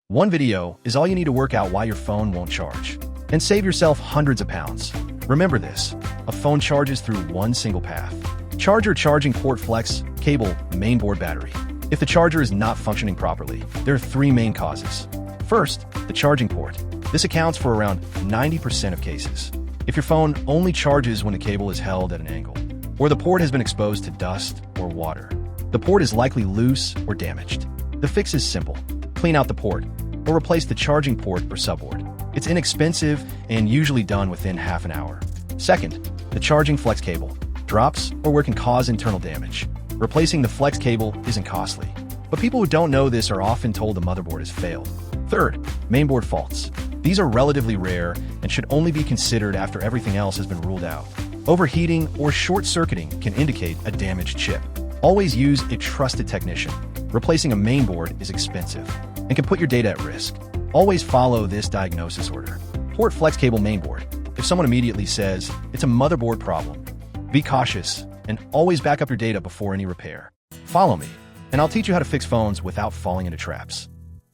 One video is all you need to work out why your phone won't charge, and save yourself hundreds of pounds. Remember this, a phone charges through one single path. Charger, charging port, flex, cable, mainboard, battery. If the charger is not functioning properly, there are three main causes. First, the charging port. This accounts for around 90% of cases. If your phone only charges when the cable is held at an angle, or the port has been exposed to dust or water, the port is likely loose or damaged. The fix is simple. Clean out the port, or replace the charging port or subboard. It's inexpensive and usually done within half an hour. Second, the charging flex cable. Drops or wear can cause internal damage. Replacing the flex cable isn't costly, but people who don't know this are often told the motherboard has failed. Third, mainboard faults. These are relatively rare and should only be considered after everything else has been ruled out. Overheating or short-circuiting can indicate a damaged chip. Always use a trusted technician. Replacing a mainboard is expensive and can put your data at risk. Always follow this diagnosis order. Port, flex cable, mainboard. If someone immediately says it's a motherboard problem, be cautious and always back up your data before any repair. Follow me, and I'll teach you how to fix phones without falling into traps.